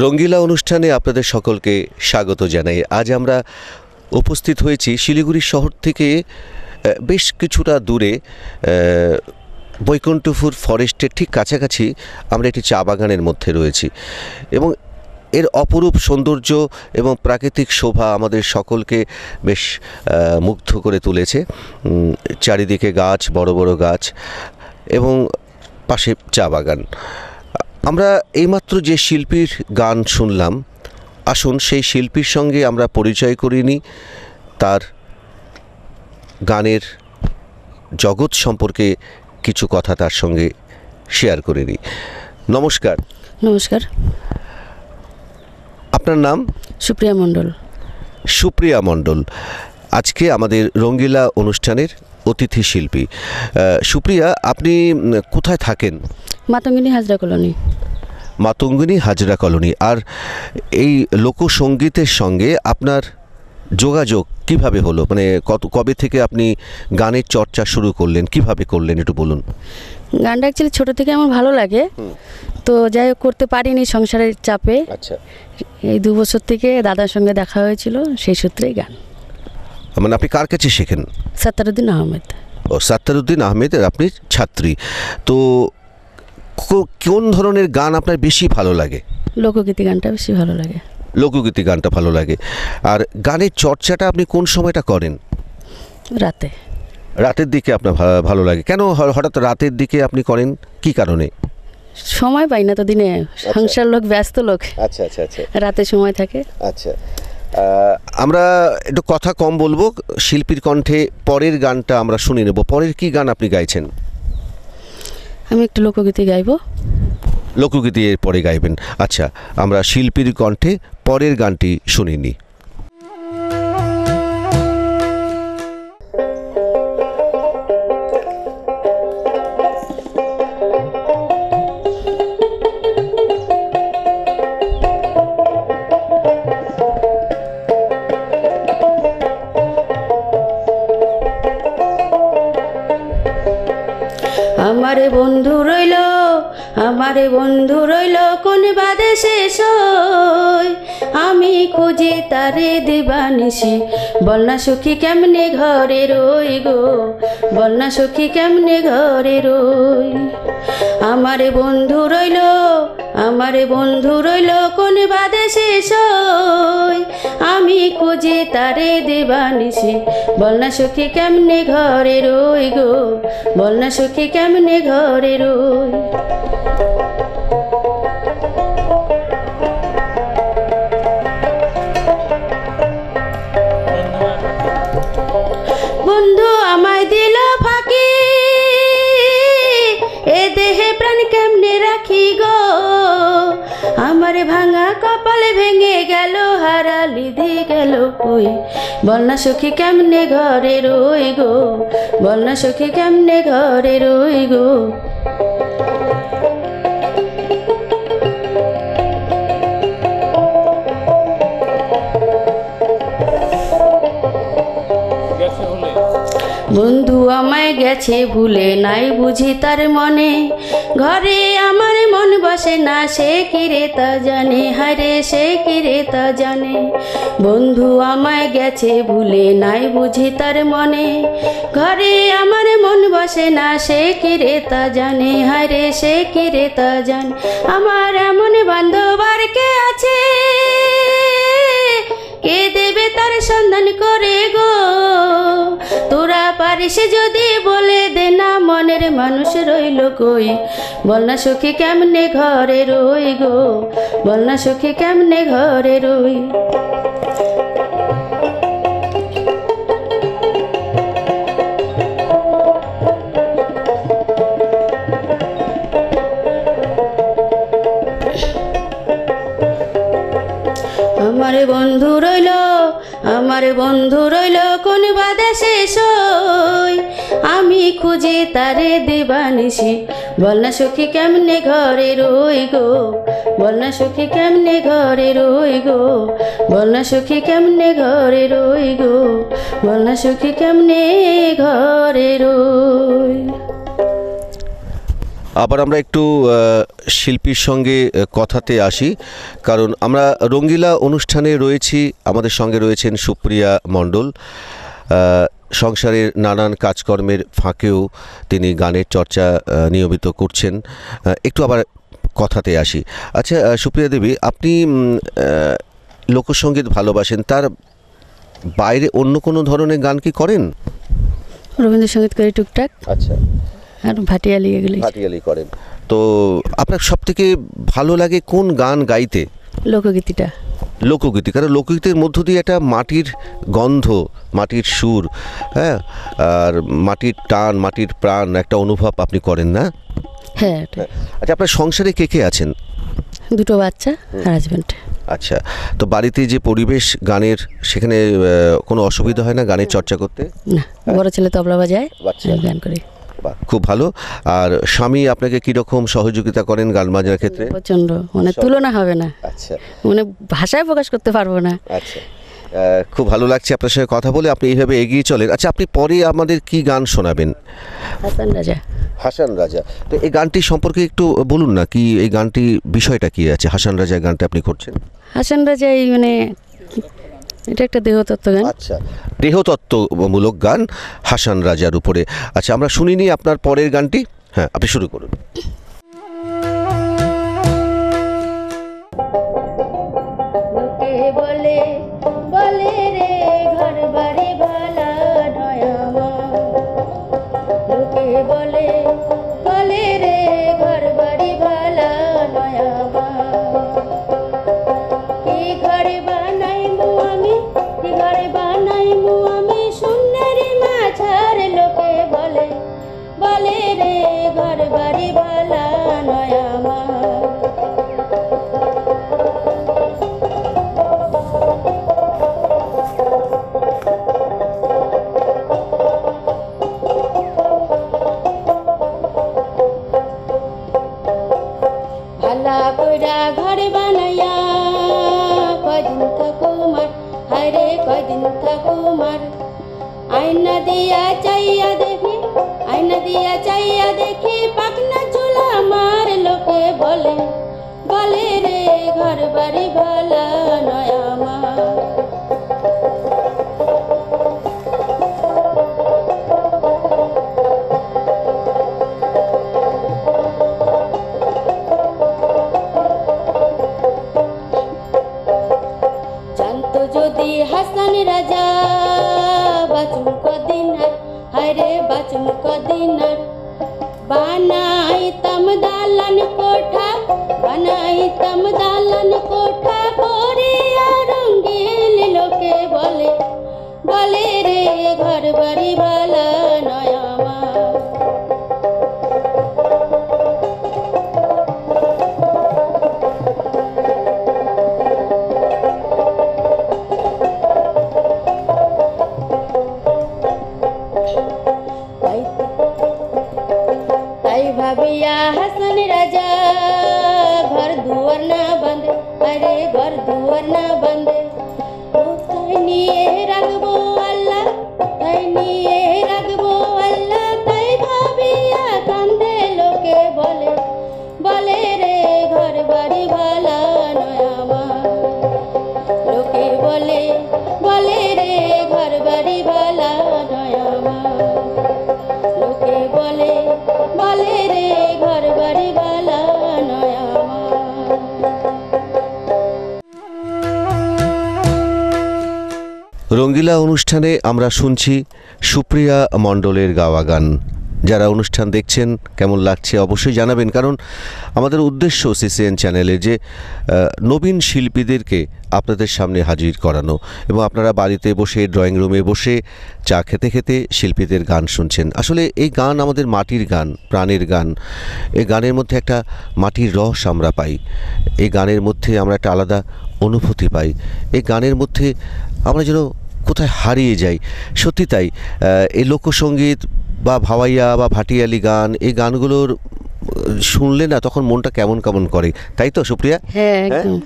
রঙ্গিলা অনুষ্ঠানে আপনাদের সকলকে স্বাগত জানাই। আজ আমরা উপস্থিত হয়েছি শিলিগুড়ি শহর থেকে বেশ কিছুটা দূরে বৈকুণ্ঠপুর ফরেস্টের ঠিক কাছাকাছি আমরা একটি চা বাগানের মধ্যে রয়েছি এবং এর অপরূপ সৌন্দর্য এবং প্রাকৃতিক শোভা আমাদের সকলকে বেশ মুগ্ধ করে তুলেছে। চারিদিকে গাছ, বড় বড় গাছ এবং পাশে চা বাগান। আমরা এইমাত্র যে শিল্পীর গান শুনলাম, আসুন সেই শিল্পীর সঙ্গে আমরা পরিচয় করিয়ে নিই, তার গানের জগৎ সম্পর্কে কিছু কথা তার সঙ্গে শেয়ার করে নিই। নমস্কার। নমস্কার। আপনার নাম? সুপ্রিয়া মণ্ডল। সুপ্রিয়া মণ্ডল আজকে আমাদের রঙ্গিলা অনুষ্ঠানের অতিথি শিল্পী। সুপ্রিয়া, আপনি কোথায় থাকেন? মাতঙ্গিনী হাজরা কলোনি। মাতঙ্গিনী হাজরা কলোনি। আর এই লোকসঙ্গীতের সঙ্গে আপনার যোগাযোগ কিভাবে হলো, মানে কবে থেকে আপনি গানের চর্চা শুরু করলেন, কিভাবে করলেন একটু বলুন। গানটা অ্যাকচুয়ালি ছোটো থেকে আমার ভালো লাগে, তো যাই হোক করতে পারিনি সংসারের চাপে। আচ্ছা, এই 2 বছর থেকে দাদার সঙ্গে দেখা হয়েছিল, সেই সূত্রেই গান। মানে আপনি কার কাছে শেখেন? সাত্তারউদ্দিন আহমেদ। ও, সাত্তারউদ্দিন আহমেদের আপনি ছাত্রী। তো কোন ধরনের গান আপনার বেশি ভালো লাগে? লোকগীতি গানটা বেশি ভালো লাগে। লোকগীতি গানটা ভালো লাগে। আর গানের চর্চাটা আপনি কোন সময়টা করেন? রাতে। রাতের দিকে আপনার ভালো লাগে কেন? হঠাৎ রাতের দিকে আপনি করেন কি কারণে? সময় পাই না তো দিনে, সংসার লোক, ব্যস্ত লোক। আচ্ছা আচ্ছা আচ্ছা রাতে সময় থাকে। আচ্ছা, আমরা একটু কথা কম বলবো, শিল্পীর কণ্ঠে পরের গানটা আমরা শুনে নেব। পরের কি গান আপনি গাইছেন? আমি একটু লোকগীতি গাইবো। লোকগীতি এর পরে গাইবেন। আচ্ছা, আমরা শিল্পীর কণ্ঠে পরের গানটি শুনে নিই। আমারে বন্ধু রইল, আমারে বন্ধু রইল কোন বাদে শেষ হই, আমি খুঁজি তারে দিবানিশি, বল না সখী কেমনে ঘরে রই গো, বল না সখী কেমনে ঘরে রই। আমারে বন্ধু রইল, আমারে বন্ধু রইল কোন বাদে শেষ হই, আমি খুঁজি তারে দিবানিশি, বল না সখী কেমনে ঘরে রই গো, বল না সখী কেমনে ঘরে রই। বন্ধু আমায় দিল ফাঁকি, এ দেহে প্রাণ কেমনে রাখি গো, আমার ভাঙা কপাল ভেঙে গেল, হারালি দিয়ে গেল কই, বল না সখী কেমনে ঘরে রই গো, বল না সখী কেমনে ঘরে রই গো। বন্ধু আমায় গেছে ভুলে, নাই বুঝি তার মনে, ঘরে আমার মন বসে না, সে কিরে তা জানে, হারে সে কিরে তা জানে। বন্ধু আমায় গেছে ভুলে, নাই বুঝি তার মনে, ঘরে আমার মন বসে না, সে কিরে তা জানে, হারে সে কিরে তা জানে। আমার এমন বান্ধব আর কে আছে, কে দেবে তার সন্ধান করে গো, তোরা পারিস যদি বলে দে না, মনের মানুষ রইল কই, বল না সখী কেমনে ঘরে রই গো, বল না সখী কেমনে ঘরে রই। আমারে বন্ধু রইল, আমারে বন্ধু রইল কোন বাদে শেষ হই, আমি খুঁজি তারে দিবানিশি, বল না সখী কেমনে ঘরে রই গো, বল না সখী কেমনে ঘরে রই গো, বল না সখী কেমনে ঘরে রই গো, বল না সখী কেমনে ঘরে রই। আবার আমরা একটু শিল্পীর সঙ্গে কথাতে আসি, কারণ আমরা রঙ্গিলা অনুষ্ঠানে রয়েছি। আমাদের সঙ্গে রয়েছেন সুপ্রিয়া মণ্ডল। সংসারের নানান কাজকর্মের ফাঁকেও তিনি গানের চর্চা নিয়মিত করছেন। একটু আবার কথাতে আসি। আচ্ছা সুপ্রিয়া দেবী, আপনি লোকসঙ্গীত ভালোবাসেন, তার বাইরে অন্য কোনো ধরনের গান কি করেন? রবীন্দ্রসঙ্গীত করি টুকটাক। আচ্ছা, আর ভাটিয়ালি এগুলি ভাটিয়ালি করেন। তো আপনার সবথেকে ভালো লাগে কোন গান গাইতে? লোকগীতিটা। লোকগীতি, কারণ লোকগীতির মধ্য দিয়ে একটা মাটির গন্ধ, মাটির সুর, হ্যাঁ, আর মাটির টান, মাটির প্রাণ একটা অনুভব আপনি করেন না? হ্যাঁ। আচ্ছা, আপনার সংসারে কে কে আছেন? 2 বাচ্চা আর হাজব্যান্ড। আচ্ছা, তো বাড়িতে যে পরিবেশ গানের, সেখানে কোনো অসুবিধা হয় না গানের চর্চা করতে? না, বড় ছেলে তবলা বাজায়, আমি গান করি। খুব ভালো। আর স্বামী আপনাকে কিরকম সহযোগিতা করেন গান বাজনার ক্ষেত্রে? প্রচণ্ড, মানে তুলনা হবে না। আচ্ছা, মানে ভাষায় প্রকাশ করতে পারবো না। আচ্ছা, খুব ভালো লাগছে আপনার সঙ্গে কথা বলে। আপনি এইভাবে এগিয়ে চলেন। আচ্ছা, আপনি পরে আমাদের কি গান শোনাবেন? হাসান রাজা। হাসান রাজা। তো এই গানটি সম্পর্কে একটু বলুন না, কি এই গানটি বিষয়টা কি আছে? হাসান রাজার গানটা আপনি করছেন। হাসান রাজা এই মানে এটা একটা দেহতত্ত্ব গান। আচ্ছা, দেহতত্ত্বমূলক গান হাসান রাজার উপরে। আচ্ছা, আমরা শুনিনি আপনার পরের গানটি। হ্যাঁ, আপনি শুরু করুন। লোকে বলে বলে রে ঘর বাড়ি ভালা নয় আমার। লোকে বলে বলে রে ঘর বাড়ি ভালা নয় আমার। কি ঘরে বানাইমু আমি, কি ঘরে বানাইমু আমি শূন্যের মাঝার। লোকে বলে বলে রে ঘর বাড়ি ভালা নয় আমার। ভালা কইরা ঘর বানাইয়া কয়দিন থাকুমার, হায়রে কয়দিন থাকুমার। আয়না দিয়া চাইয়া দেখি, আয়না দিয়া চাইয়া দেখি পাকনা চুলা আমার। লোকে বলে বলে রে ঘর বাড়ি ভালা নয় আমার। জানতো যদি হাসান রাজা বাঁচুন কদিন আর, হায়রে বাঁচুন কদিন আর। বানাইতাম দালান কোঠা, বানাইতাম দালান কোঠা করিয়া রঙ্গিল। লোকে বলে বলে রে ঘর বাড়ি ভালা নয় আমার। তাই ভাবিয়া হাসান রাজা ঘর দুয়ার না বাঁধে, আরে ঘর দুয়ার না বাঁধে। তাই নিয়ে রাখবো আল্লাহ, তাই নিয়ে রাখবো আল্লাহ। তাই ভাবিয়া কান্দে। লোকে বলে বলে রে ঘর বাড়ি ভালা নয় আমার। লোকে বলে বলে রে ঘর বাড়ি ভালা নয় আমার। লোকে বলে বলে রে ঘর বাড়ি ভালা নয় আমার। রঙ্গিলা অনুষ্ঠানে আমরা শুনছি সুপ্রিয়া মণ্ডলের গাওয়া গান। যারা অনুষ্ঠান দেখছেন কেমন লাগছে অবশ্যই জানাবেন, কারণ আমাদের উদ্দেশ্য সিসিএন চ্যানেলে যে নবীন শিল্পীদেরকে আপনাদের সামনে হাজির করানো, এবং আপনারা বাড়িতে বসে ড্রয়িং রুমে বসে চা খেতে খেতে শিল্পীদের গান শুনছেন। আসলে এই গান আমাদের মাটির গান, প্রাণের গান। এই গানের মধ্যে একটা মাটির রস আমরা পাই, এই গানের মধ্যে আমরা একটা আলাদা অনুভূতি পাই, এই গানের মধ্যে আমরা যেন কোথায় হারিয়ে যাই। সত্যি তাই। এই লোকসঙ্গীত বা ভাওয়াইয়া বা ভাটিয়ালি গান, এই গানগুলোর শুনলে না তখন মনটা কেমন কেমন করে, তাই তো সুপ্রিয়া? হ্যাঁ একদম।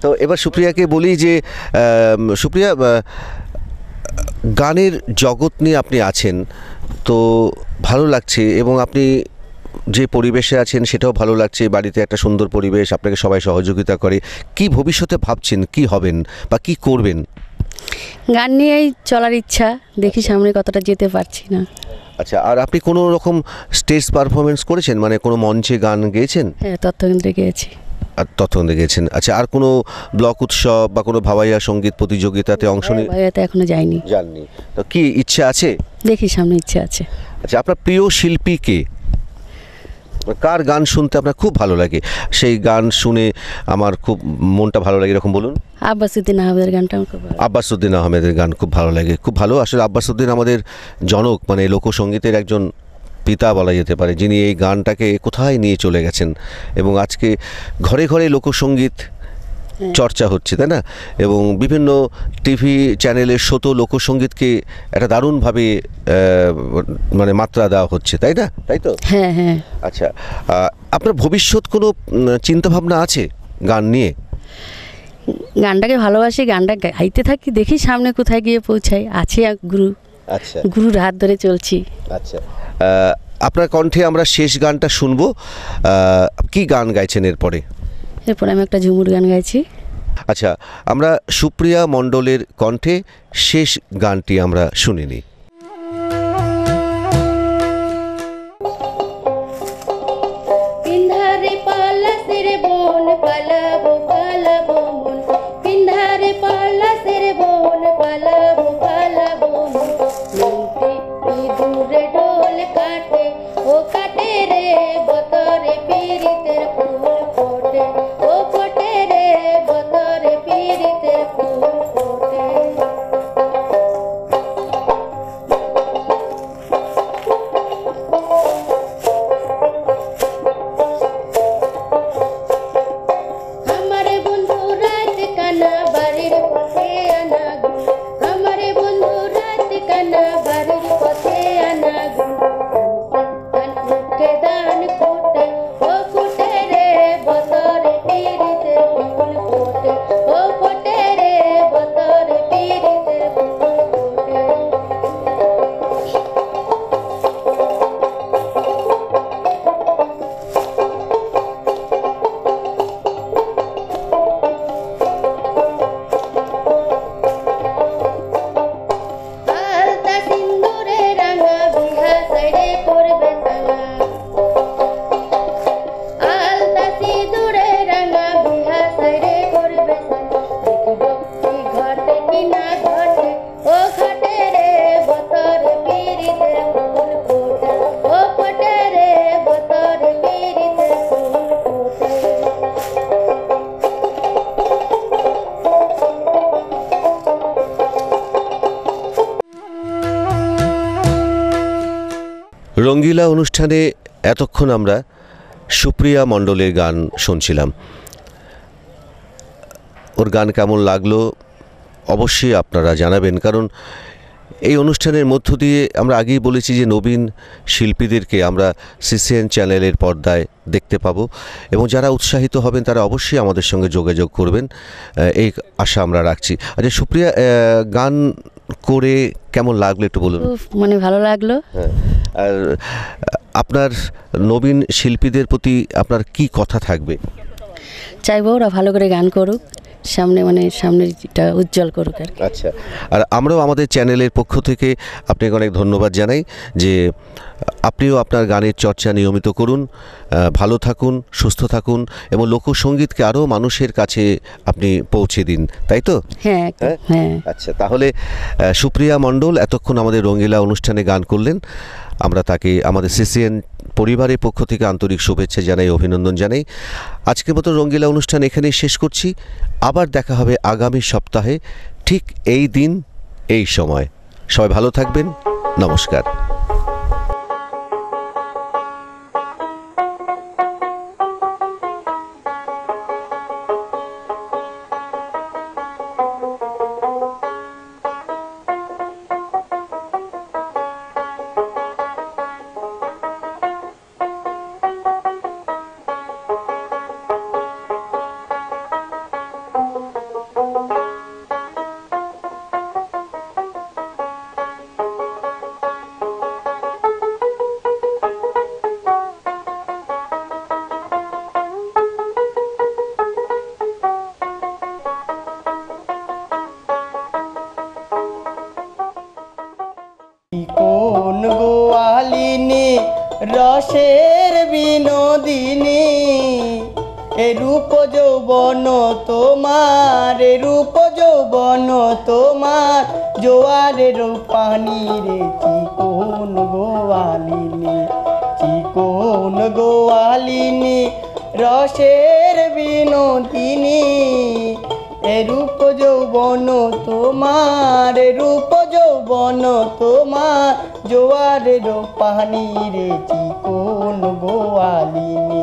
তো এবার সুপ্রিয়াকে বলি যে সুপ্রিয়া, গানের জগৎ নিয়ে আপনি আছেন, তো ভালো লাগছে, এবং আপনি যে পরিবেশে আছেন সেটাও ভালো লাগছে। বাড়িতে একটা সুন্দর পরিবেশ, আপনাকে সবাই সহযোগিতা করে। কি ভবিষ্যতে ভাবছেন, কি হবেন বা কি করবেন? গান নিয়েই চলার ইচ্ছা, দেখি সামনে কতটা যেতে পারছি না। আচ্ছা, আর আপনি কোনো রকম স্টেজ পারফরমেন্স করেছেন, মানে কোনো মঞ্চে গান গেয়েছেন? হ্যাঁ, তথ্যকেন্দ্রে গিয়েছি। আর তথ্যকেন্দ্রে গেছেন। আচ্ছা, আর কোনো ব্লক উৎসব বা কোনো ভাওয়াইয়া সঙ্গীত প্রতিযোগিতাতে অংশ নিয়ে? ভাইয়াতে এখনো যাইনি। যাননি। তো কি ইচ্ছা আছে? দেখি সামনে ইচ্ছা আছে। আচ্ছা, আপনার প্রিয় শিল্পী কে? কার গান শুনতে আপনার খুব ভালো লাগে, সেই গান শুনে আমার খুব মনটা ভালো লাগে, এরকম বলুন? আব্বাসউদ্দিন আহমেদের গানটা আমার খুব ভালো। আব্বাসউদ্দিন আহমেদের গান খুব ভালো লাগে, খুব ভালো। আসলে আব্বাসউদ্দিন আমাদের জনক, মানে লোকসঙ্গীতের একজন পিতা বলা যেতে পারে, যিনি এই গানটাকে কোথায় নিয়ে চলে গেছেন, এবং আজকে ঘরে ঘরে লোকসঙ্গীত চর্চা হচ্ছে, তাই না? এবং বিভিন্ন টিভি চ্যানেলের শত লোকসঙ্গীতকে একটা দারুণভাবে মানে মাত্রা দেওয়া হচ্ছে, তাই না? তাই তো? হ্যাঁ হ্যাঁ। আচ্ছা, আপনার ভবিষ্যৎ কোনো চিন্তাভাবনা আছে গান নিয়ে? গানটাকে ভালোবাসি, গানটা গাইতে থাকি, দেখি সামনে কোথায় গিয়ে পৌঁছাই। আছে এক গুরু, আচ্ছা গুরুর হাত ধরে চলছি। আচ্ছা, আপনার কণ্ঠে আমরা শেষ গানটা শুনবো। কি গান গাইছেন এরপরে? এরপরে আমি একটা ঝুমুর গান গাইছি। আচ্ছা, আমরা সুপ্রিয়া মণ্ডলের কণ্ঠে শেষ গানটি আমরা শুনিনি। পিন্ধারে পালাসের বোন পালাবো পালাবো মন, পিন্ধারে পালাসের বোন পালাবো পালাবো মন। মন্ত্রী ইঁদুরে ডোল কাটে, ও কাটে রে বতরে পীড়িতের ফুল ফোটে, ও ফোটে রে বতরে পীড়িতের ফুল ফোটে। আমারে বন্ধু রাত কানা বাড়ির পথে আনা গো, আমারে বন্ধু রাত কানা বাড়ির পথে আনা গো। ধান ফুটে ধান ফুটে, ও ফুটে রে বতরে পীড়িতে ফুল ফোটে, ও ফোটে রে বতরে পীড়িতে ফুল ফোটে। আলতা সিন্দুরে রাঙা বিহা সাইডে করবে সাঙা, আলতা সিঁদুরে রাঙা বিহা সাইডে করবে সাঙা। দেখব কি ঘটে কি না ঘটে, ও ঘটে রে বতরে পীড়িতে ফুল ফোটে, ও ফোটে রে বতরে পীড়িতে ফুল ফোটে। রঙ্গিলা অনুষ্ঠানে এতক্ষণ আমরা সুপ্রিয়া মণ্ডলের গান শুনছিলাম। ওর গান কেমন লাগলো অবশ্যই আপনারা জানাবেন, কারণ এই অনুষ্ঠানের মধ্য দিয়ে আমরা আগেই বলেছি যে নবীন শিল্পীদেরকে আমরা সিসিএন চ্যানেলের পর্দায় দেখতে পাবো, এবং যারা উৎসাহিত হবেন তারা অবশ্যই আমাদের সঙ্গে যোগাযোগ করবেন, এই আশা আমরা রাখছি। আচ্ছা সুপ্রিয়া, গান করে কেমন লাগলো একটু বলুন। খুব মানে ভালো লাগলো। হ্যাঁ, আর আপনার নবীন শিল্পীদের প্রতি আপনার কি কথা থাকবে? চাইবো ওরা ভালো করে গান করুক, সামনে মানে সামনেটা উজ্জ্বল করুক আর কি। আচ্ছা, আর আমরাও আমাদের চ্যানেলের পক্ষ থেকে আপনাকে অনেক ধন্যবাদ জানাই যে আপনিও আপনার গানের চর্চা নিয়মিত করুন, ভালো থাকুন, সুস্থ থাকুন, এবং লোকসঙ্গীতকে আরও মানুষের কাছে আপনি পৌঁছে দিন, তাই তো? হ্যাঁ হ্যাঁ। আচ্ছা, তাহলে সুপ্রিয়া মণ্ডল এতক্ষণ আমাদের রঙ্গিলা অনুষ্ঠানে গান করলেন। আমরা তাকে আমাদের সিসিএন পরিবারের পক্ষ থেকে আন্তরিক শুভেচ্ছা জানাই, অভিনন্দন জানাই। আজকের মতো রঙ্গিলা অনুষ্ঠান এখানেই শেষ করছি। আবার দেখা হবে আগামী সপ্তাহে ঠিক এই দিন এই সময়। সবাই ভালো থাকবেন, নমস্কার। কোন গোয়ালিনী রসের বিনোদিনী, এরূপ যৌবন তোমার, এরূপ যৌবন তোমার, জোয়ারের পানি রে চিকন গোয়ালিনী, চিকন গোয়ালিনী রসের বিনোদিনী, এরূপ যৌবন তোমার, এরূপ যৌবন তোমার, জোয়ারের পানি রে চিকন গোয়ালিনী।